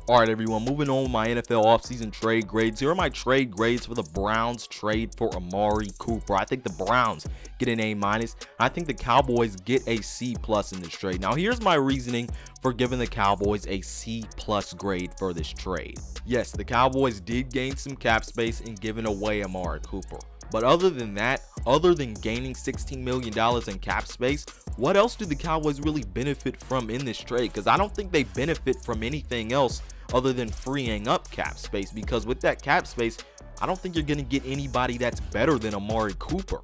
Alright everyone, moving on with my NFL offseason trade grades. Here are my trade grades for the Browns trade for Amari Cooper. I think the Browns get an A-. I think the Cowboys get a C+ in this trade. Now here's my reasoning for giving the Cowboys a C+ grade for this trade. Yes, the Cowboys did gain some cap space in giving away Amari Cooper. But other than that, other than gaining $16 million in cap space, what else do the Cowboys really benefit from in this trade? Because I don't think they benefit from anything else other than freeing up cap space, because with that cap space, I don't think you're going to get anybody that's better than Amari Cooper.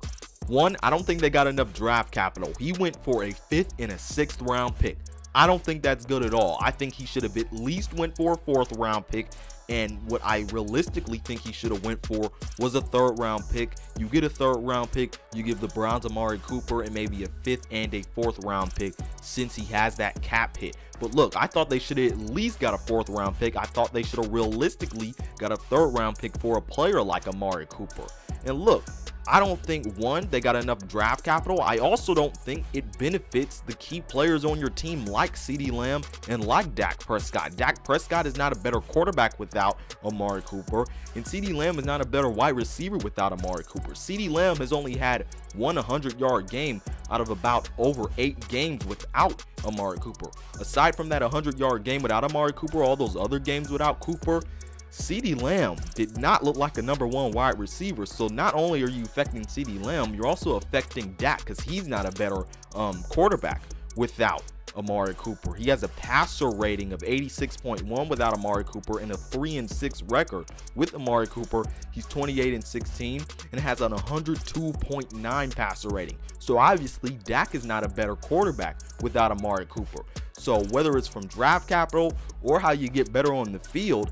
One, I don't think they got enough draft capital. He went for a 5th and a 6th round pick. I don't think that's good at all. I think he should have at least went for a 4th round pick. And what I realistically think he should have went for was a 3rd round pick. You get a 3rd round pick, you give the Browns Amari Cooper and maybe a 5th and a 4th round pick since he has that cap hit. But look, I thought they should have at least got a 4th round pick. I thought they should have realistically got a 3rd round pick for a player like Amari Cooper. And look, I don't think, one, they got enough draft capital. I also don't think it benefits the key players on your team like CeeDee Lamb and like Dak Prescott. Dak Prescott is not a better quarterback without Amari Cooper, and CeeDee Lamb is not a better wide receiver without Amari Cooper. CeeDee Lamb has only had one 100-yard game out of about over 8 games without Amari Cooper. Aside from that 100-yard game without Amari Cooper, all those other games without Cooper, CeeDee Lamb did not look like a #1 wide receiver. So not only are you affecting CeeDee Lamb, you're also affecting Dak because he's not a better quarterback without Amari Cooper. He has a passer rating of 86.1 without Amari Cooper and a 3-6 record with Amari Cooper. He's 28-16 and has an 102.9 passer rating. So obviously Dak is not a better quarterback without Amari Cooper. So whether it's from draft capital or how you get better on the field,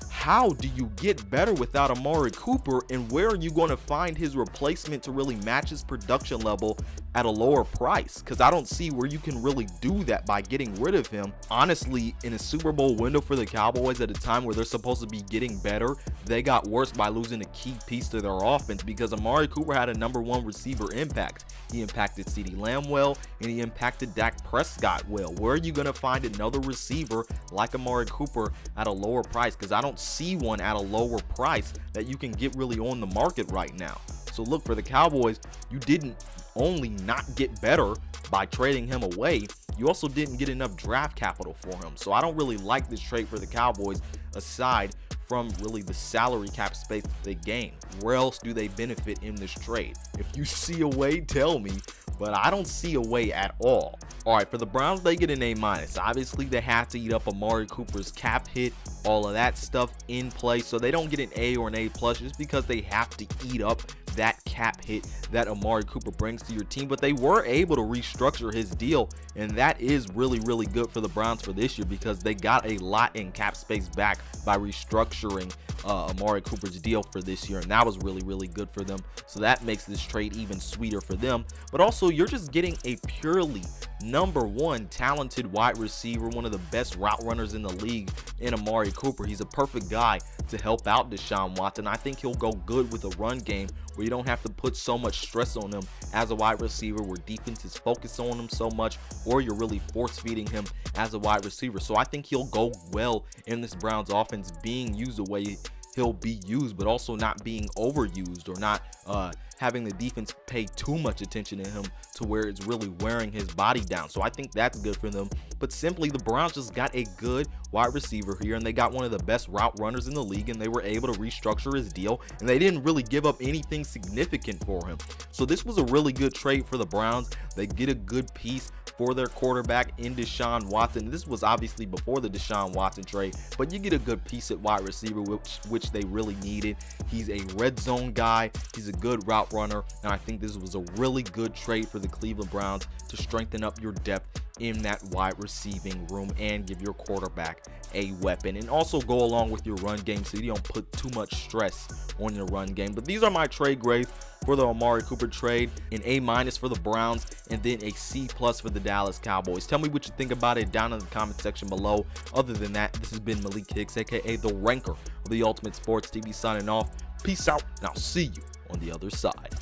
how do you get better without Amari Cooper, and where are you going to find his replacement to really match his production level at a lower price? Because I don't see where you can really do that by getting rid of him. Honestly, in a Super Bowl window for the Cowboys at a time where they're supposed to be getting better, they got worse by losing a key piece to their offense because Amari Cooper had a #1 receiver impact. He impacted CeeDee Lamb well, and he impacted Dak Prescott well. Where are you going to find another receiver like Amari Cooper at a lower price? Because I don't see one at a lower price that you can get really on the market right now. So look, for the Cowboys, you didn't only not get better by trading him away, you also didn't get enough draft capital for him. So I don't really like this trade for the Cowboys aside from really the salary cap space that they gain. Where else do they benefit in this trade? If you see a way, tell me, but I don't see a way at all. All right, for the Browns, they get an A-. Obviously, they have to eat up Amari Cooper's cap hit, all of that stuff in play, so they don't get an A or an A+ just because they have to eat up that cap hit that Amari Cooper brings to your team. But they were able to restructure his deal, and that is really, really good for the Browns for this year because they got a lot in cap space back by restructuring Amari Cooper's deal for this year, and that was really, really good for them. So that makes this trade even sweeter for them. But also, you're just getting a purely #1 talented wide receiver, one of the best route runners in the league in Amari Cooper. He's a perfect guy to help out Deshaun Watson. I think he'll go good with a run game where you don't have to put so much stress on him as a wide receiver, where defense is focused on him so much, or you're really force feeding him as a wide receiver. So I think he'll go well in this Browns offense, being used the way he'll be used, but also not being overused or not having the defense pay too much attention to him to where it's really wearing his body down. So I think that's good for them. But simply, the Browns just got a good wide receiver here, and they got one of the best route runners in the league, and they were able to restructure his deal, and they didn't really give up anything significant for him. So this was a really good trade for the Browns. They get a good piece for their quarterback in Deshaun Watson. This was obviously before the Deshaun Watson trade, but you get a good piece at wide receiver, which they really needed. He's a red zone guy. He's a good route runner, and I think this was a really good trade for the Cleveland Browns to strengthen up your depth in that wide receiving room and give your quarterback a weapon, and also go along with your run game so you don't put too much stress on your run game. But these are my trade grades for the Amari Cooper trade: an A- for the Browns, and then a C+ for the Dallas Cowboys. Tell me what you think about it down in the comment section below. Other than that, this has been Malik Hicks, aka the Ranker of the Ultimate Sports TV, signing off. Peace out, and I'll see you on the other side.